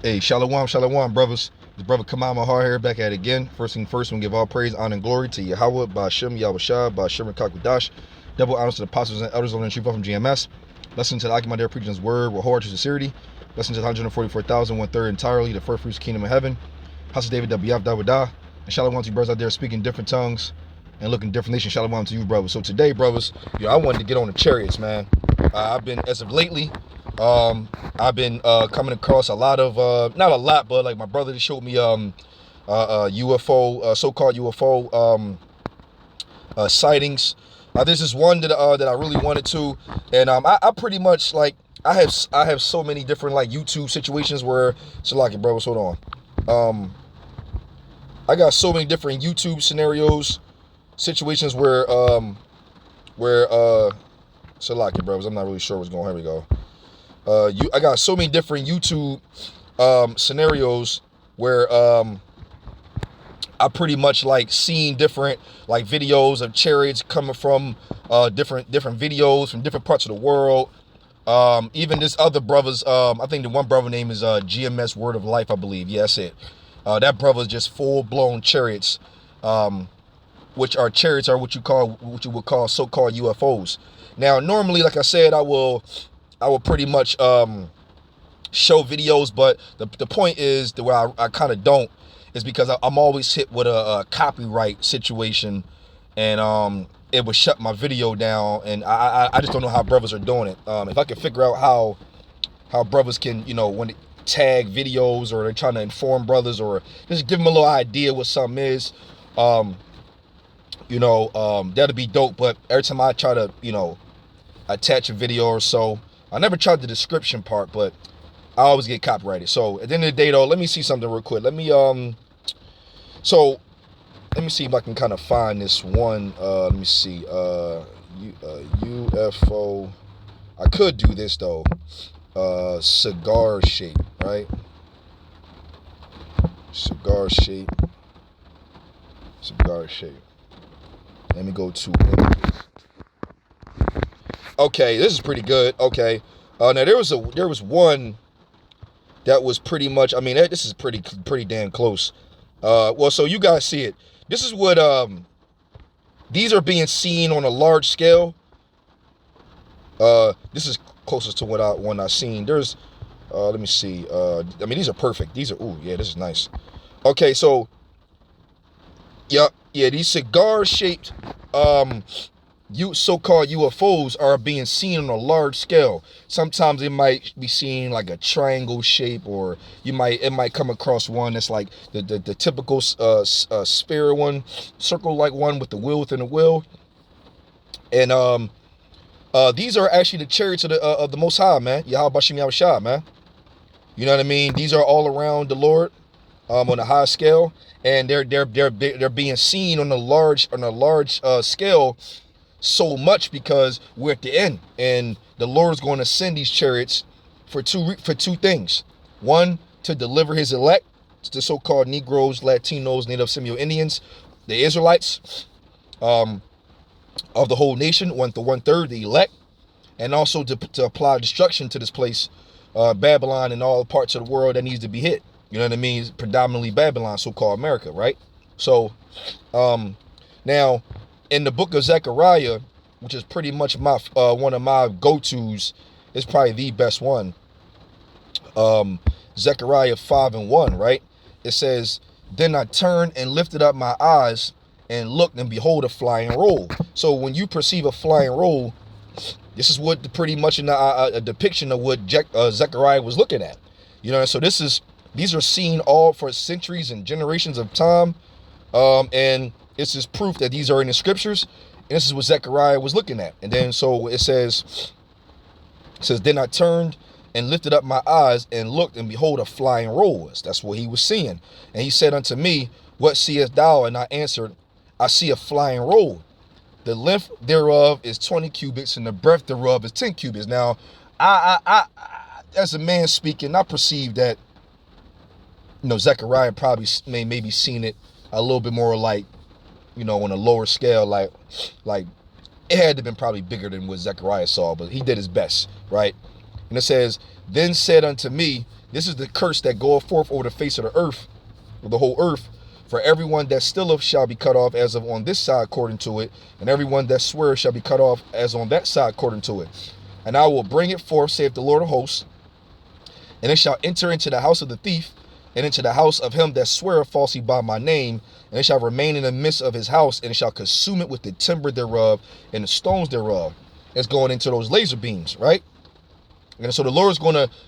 Hey, shalom, shalom, brothers. This brother Kamal Mahar here, back at it again. First thing first, we give all praise, honor, and glory to Yahawah, Bahasham, Yahawashi, Bahasham, and qadash. Double honors to the apostles and elders of the truth from GMS. Blessing to the Akim there preaching his word with wholehearted sincerity. Blessing to the 144,000, 1/3 entirely, the first fruits kingdom of heaven. House of David, Wiyaf Dawadah. And shalom to you brothers out there speaking different tongues and looking different nations. Shalom to you, brothers. So today, brothers, I wanted to get on the chariots, man. I've been, as of lately, I've been coming across a lot of not a lot, but like my brother just showed me UFO, so-called UFO sightings. This is one that I really wanted to, and I pretty much like I have so many different like YouTube situations where so like bro, hold on. I got so many different YouTube scenarios, situations where so like bros, I'm not really sure what's going on. Here we go. I got so many different YouTube scenarios where I pretty much like seen different like videos of chariots coming from different videos from different parts of the world. Even this other brother's I think the one brother name is GMS Word of Life, I believe. Yeah, that's it. That brother's just full blown chariots, which are chariots are what you would call so-called UFOs. Now, normally, like I said, I will pretty much show videos, but the point is the way I kind of don't is because I'm always hit with a copyright situation, and it would shut my video down, and I just don't know how brothers are doing it. If I could figure out how brothers can, when they tag videos or they're trying to inform brothers or just give them a little idea what something is, that'd be dope. But every time I try to, attach a video or so, I never tried the description part, but I always get copyrighted. So at the end of the day, though, let me see something real quick. Let me see if I can kind of find this one. Let me see. UFO. I could do this though. Cigar shape, right? Cigar shape. Let me go to images. Okay, this is pretty good. Okay, now there was one that was pretty much. I mean, this is pretty damn close. Well, so you guys see it. This is what these are being seen on a large scale. This is closest to what I seen. There's, let me see. I mean, these are perfect. These are, ooh, yeah, this is nice. Okay, so, yeah, these cigar-shaped so-called UFOs are being seen on a large scale. Sometimes it might be seen like a triangle shape, or it might come across one that's like the typical sphere one, circle-like one with the wheel within the wheel. And these are actually the chariots of the Most High, man. Yahawashi, man. You know what I mean? These are all around the Lord on a high scale, and they're being seen on a large scale. So much because we're at the end, and the Lord is going to send these chariots for two things. One, to deliver his elect, the so-called Negroes, Latinos, Native Seminole Indians, the Israelites of the whole nation, 1/3, the elect, and also to apply destruction to this place, Babylon, and all parts of the world that needs to be hit. You know what I mean? Predominantly Babylon, so-called America, right? So now, in the book of Zechariah, which is pretty much my one of my go-tos, it's probably the best one. Zechariah 5:1, right? It says, "Then I turned and lifted up my eyes and looked, and behold, a flying roll." So when you perceive a flying roll, this is what pretty much a depiction of what Zechariah was looking at. So these are seen all for centuries and generations of time, and this is proof that these are in the scriptures, and this is what Zechariah was looking at. And then so it says, "Then I turned and lifted up my eyes and looked, and behold, a flying roll." That's what he was seeing. And he said unto me, "What seest thou?" And I answered, "I see a flying roll. The length thereof is 20 cubits, and the breadth thereof is 10 cubits." Now, I as a man speaking, I perceive that, Zechariah probably maybe seen it a little bit more like, on a lower scale, like it had to have been probably bigger than what Zechariah saw, but he did his best, right? And it says, then said unto me, this is the curse that goeth forth over the face of the earth, of the whole earth. For everyone that stilleth shall be cut off as of on this side according to it, and everyone that sweareth shall be cut off as on that side according to it. And I will bring it forth, saith the Lord of hosts, and it shall enter into the house of the thief, and into the house of him that sweareth falsely by my name, and it shall remain in the midst of his house, and it shall consume it with the timber thereof and the stones thereof. It's going into those laser beams, right? And so the Lord is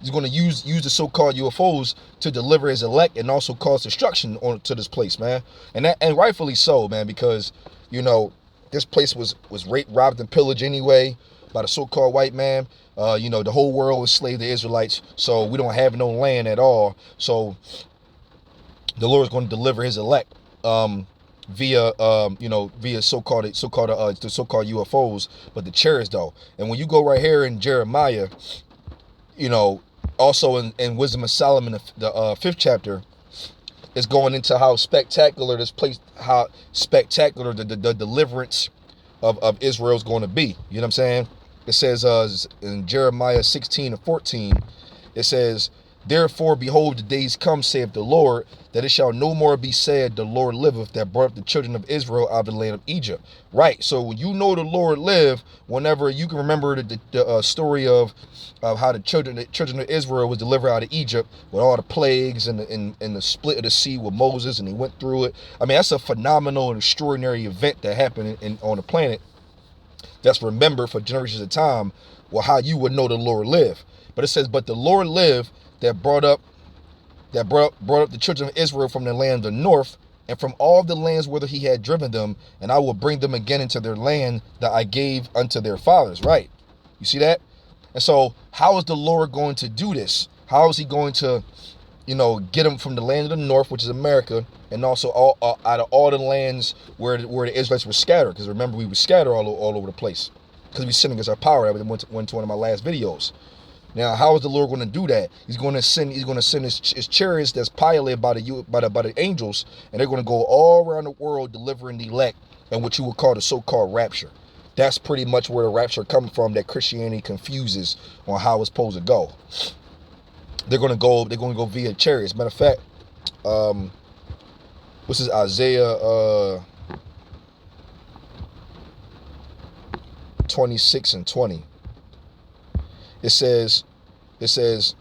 he's gonna use the so-called UFOs to deliver his elect and also cause destruction to this place, man. And rightfully so, man, because this place was raped, robbed, and pillaged anyway by the so-called white man. The whole world was slave to Israelites, so we don't have no land at all. So the Lord is going to deliver his elect via so-called UFOs, but the chariots though. And when you go right here in Jeremiah, also in Wisdom of Solomon, the 5th chapter, is going into how spectacular this place, how spectacular the deliverance of Israel is going to be. You know what I'm saying? It says in Jeremiah 16:14, it says, therefore, behold, the days come, saith the Lord, that it shall no more be said, the Lord liveth, that brought up the children of Israel out of the land of Egypt. Right. So when the Lord live, whenever you can remember the story of how the children of Israel was delivered out of Egypt with all the plagues and the split of the sea with Moses, and he went through it. I mean, that's a phenomenal and extraordinary event that happened on the planet. That's remembered for generations of time. Well, how you would know the Lord live. But it says, but the Lord live, that brought up the children of Israel from the land of the north, and from all the lands whither he had driven them, and I will bring them again into their land that I gave unto their fathers. Right? You see that? And so, how is the Lord going to do this? How is he going to, get them from the land of the north, which is America, and also out of all the lands where the Israelites were scattered? Because remember, we were scattered all over the place because we sinned against our power. I went to one of my last videos. Now, how is the Lord going to do that? He's going to send his chariots that's piloted by the angels, and they're going to go all around the world delivering the elect and what you would call the so-called rapture. That's pretty much where the rapture comes from, that Christianity confuses on how it's supposed to go. They're going to go via chariots. Matter of fact, this is Isaiah 26:20. It says,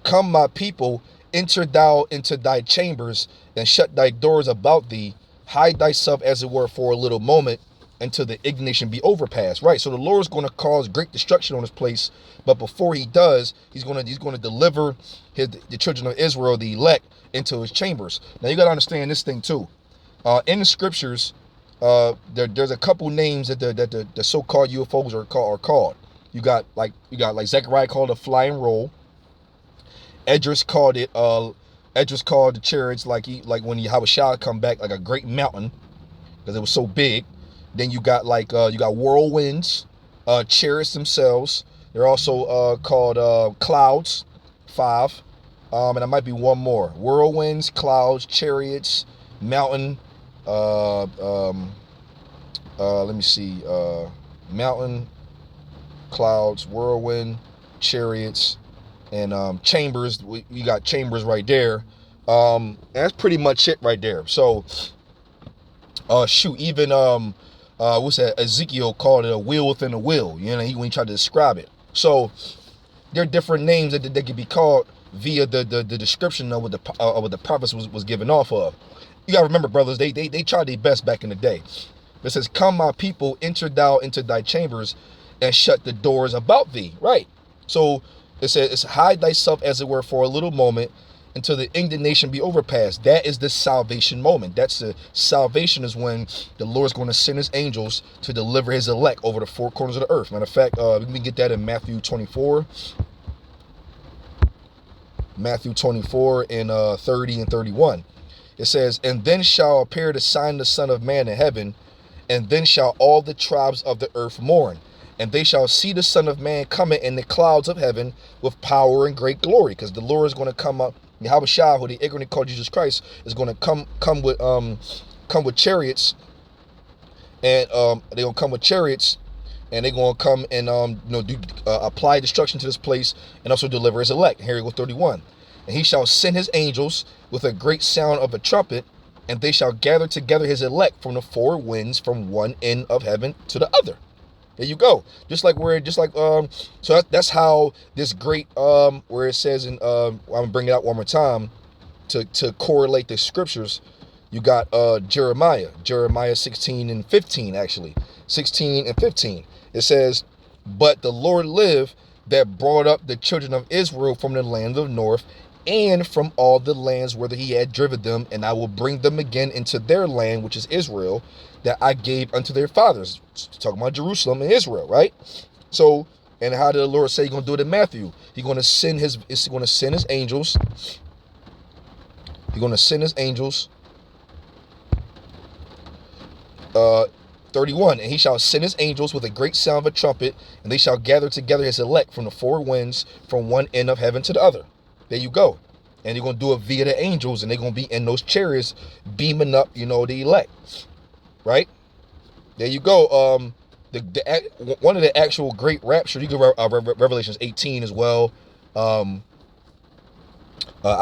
come, my people, enter thou into thy chambers, and shut thy doors about thee. Hide thyself, as it were, for a little moment, until the indignation be overpassed. Right. So the Lord is going to cause great destruction on this place, but before he does, he's going to deliver the children of Israel, the elect, into his chambers. Now you got to understand this thing too. In the scriptures, there's a couple names that the so-called UFOs are called. You got like Zechariah called it a flying roll. Edris called the chariots like when Yahawashi come back, like a great mountain, because it was so big. Then you got whirlwinds, chariots themselves. They're also called clouds, 5, and there might be one more: whirlwinds, clouds, chariots, mountain. Let me see, mountain, clouds, whirlwind, chariots, and chambers. We got chambers right there. And that's pretty much it right there. So even what's that, Ezekiel called it a wheel within a wheel, when he tried to describe it. So there are different names that they could be called via the description of what the prophets was given off of. You gotta remember, brothers, they tried their best back in the day. It says, come, my people, enter thou into thy chambers, and shut the doors about thee. Right. So it says, it's hide thyself, as it were, for a little moment, until the indignation be overpassed. That is the salvation moment. That's the salvation, is when the Lord is going to send his angels to deliver his elect over the 4 corners of the earth. Matter of fact, we can get that in Matthew 24. Matthew 24 and 30 and 31. It says, and then shall appear the sign of the Son of Man in heaven, and then shall all the tribes of the earth mourn. And they shall see the Son of Man coming in the clouds of heaven with power and great glory. Because the Lord is going to come up. Yahawashi, who they ignorantly call Jesus Christ, is going to come with chariots, and they're going to come with chariots, and they're going to come and apply destruction to this place and also deliver his elect. Here we go, 31. And he shall send his angels with a great sound of a trumpet, and they shall gather together his elect from the four winds, from one end of heaven to the other. There you go. So that's how this great where it says in I'm gonna bring it out one more time to correlate the scriptures. You got Jeremiah 16 and 15, actually 16 and 15. It says, but the Lord live, that brought up the children of Israel from the land of the north and from all the lands whither he had driven them, and I will bring them again into their land, which is Israel, that I gave unto their fathers. Talking about Jerusalem and Israel, right? So, and how did the Lord say he's going to do it in Matthew? He's going to send his angels. He's going to send his angels. 31, and he shall send his angels with a great sound of a trumpet, and they shall gather together his elect from the four winds, from one end of heaven to the other. There you go. And you're going to do it via the angels, and they're going to be in those chariots beaming up, the elect. Right? There you go. One of the actual great rapture, you can Revelations 18 as well. I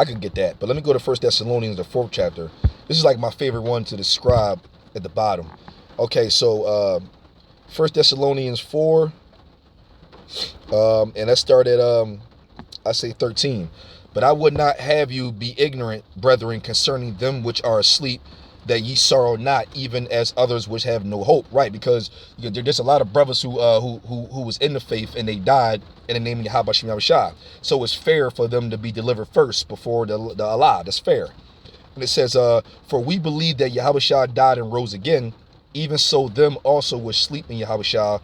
could get that, but let me go to 1 Thessalonians, the 4th chapter. This is like my favorite one to describe at the bottom. Okay, so 1 Thessalonians 4, and let's start at I say 13. But I would not have you be ignorant, brethren, concerning them which are asleep, that ye sorrow not, even as others which have no hope. Right? Because there's a lot of brothers who was in the faith and they died in the name of Yahawashi. So it's fair for them to be delivered first before the alive. That's fair. And it says, for we believe that Yahawashi died and rose again, even so them also which sleep in Yahawashi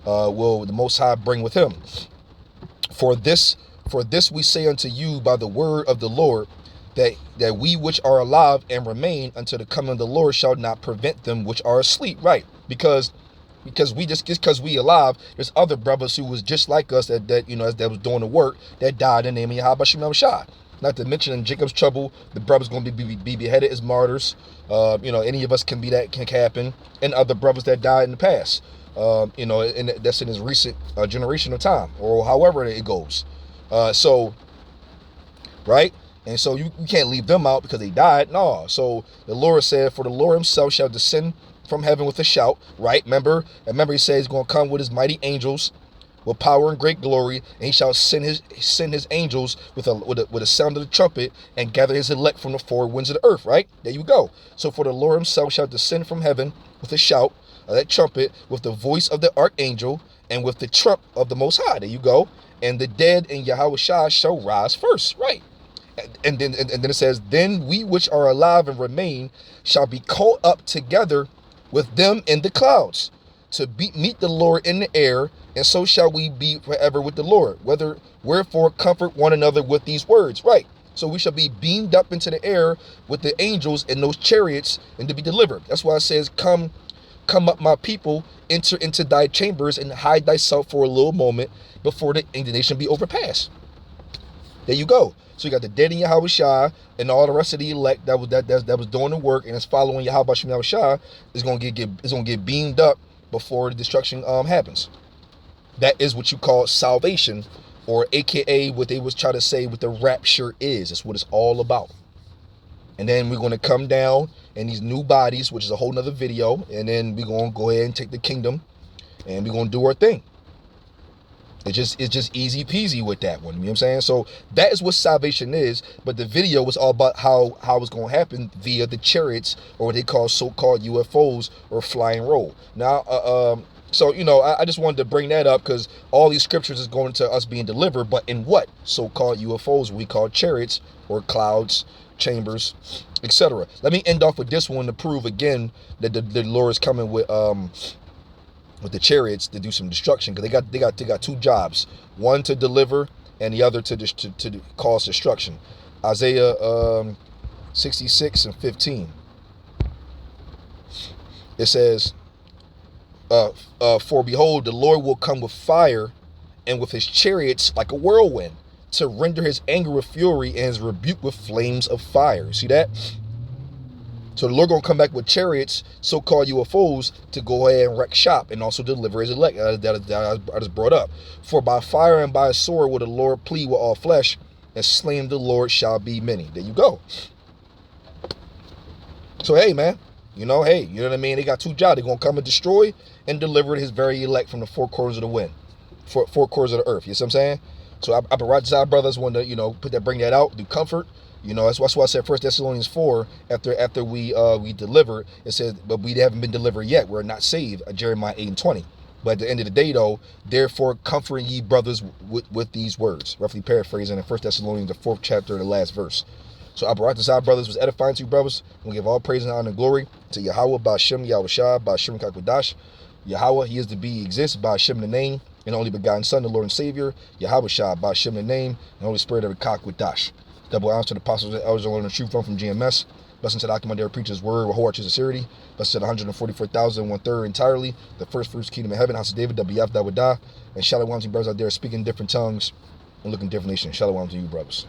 will the Most High bring with him. For this we say unto you by the word of the Lord, that we which are alive and remain until the coming of the Lord shall not prevent them which are asleep. Right? Because because we alive, there's other brothers who was just like us that was doing the work that died in the name of Yahawashi. Not to mention in Jacob's trouble, the brothers going to be beheaded as martyrs. Any of us can be that, can happen, and other brothers that died in the past. And that's in his recent generation of time, or however it goes. Right? And so you can't leave them out because they died. No. So the Lord said, for the Lord himself shall descend from heaven with a shout. Right? Remember he says he's going to come with his mighty angels, with power and great glory, and he shall send his angels with a sound of the trumpet, and gather his elect from the four winds of the earth. Right? There you go. So for the Lord himself shall descend from heaven with a shout of that trumpet, with the voice of the archangel, and with the trump of the Most High. There you go. And the dead in Yahawashi shall rise first. Right? And then it says, then we which are alive and remain shall be caught up together with them in the clouds, to meet the Lord in the air, and so shall we be forever with the Lord. Wherefore comfort one another with these words. Right? So we shall be beamed up into the air with the angels in those chariots, and to be delivered. That's why it says, come up, my people, enter into thy chambers, and hide thyself for a little moment before the indignation be overpassed. There you go. So you got the dead in Yahawashi and all the rest of the elect that was doing the work and is following Yahawashi is going to get beamed up before the destruction happens. That is what you call salvation, or AKA what they was trying to say what the rapture is. That's what it's all about. And then we're going to come down in these new bodies, which is a whole nother video, and then we're going to go ahead and take the kingdom, and we're going to do our thing. It's just easy peasy with that one. You know what I'm saying? So that is what salvation is. But the video was all about how it's going to happen via the chariots, or what they call so-called UFOs, or flying roll. Now, so I just wanted to bring that up because all these scriptures is going to us being delivered, but in what so-called UFOs we call chariots, or clouds, chambers, etc. Let me end off with this one to prove again that the Lord is coming with the chariots to do some destruction, because they got two jobs, one to deliver and the other to cause destruction. Isaiah 66 and 15. It says, for behold, the Lord will come with fire, and with his chariots like a whirlwind, to render his anger with fury, and his rebuke with flames of fire. See that? So the Lord gonna come back with chariots, so-called UFOs, to go ahead and wreck shop and also deliver his elect. That I just brought up. For by fire and by a sword will the Lord plead with all flesh, and slain the Lord shall be many. There you go. So hey, man, you know what I mean? They got two jobs. They're gonna come and destroy and deliver his very elect from the four corners of the wind, four corners of the earth. You see what I'm saying? So I Rawchaa brothers want to bring that out, do comfort. That's why I said 1 Thessalonians 4, after we delivered, it says, but we haven't been delivered yet. We're not saved, Jeremiah 8:20. But at the end of the day, though, therefore comforting ye brothers with these words. Roughly paraphrasing in 1 Thessalonians, the 4th chapter, the last verse. So Rawchaa brothers was edifying to you brothers. We give all praise and honor and glory to Yahawah, Bahasham, Yahawashi, Bahasham, qadash. Yahawah, he is to be, exists, Bahasham the name, and only begotten Son, the Lord and Savior. Yahawashi, Bahasham the name, and Holy Spirit of the qadash. Double honors to the apostles and elders, Lord and true from GMS. Blessing to the Akamandera preacher's word, with whole sincerity. Blessed to the 144,000, 1/3 entirely. The first fruits, kingdom of heaven, house of David, WF, and shalom to you brothers out there speaking different tongues and looking different nations. Shalom to you brothers.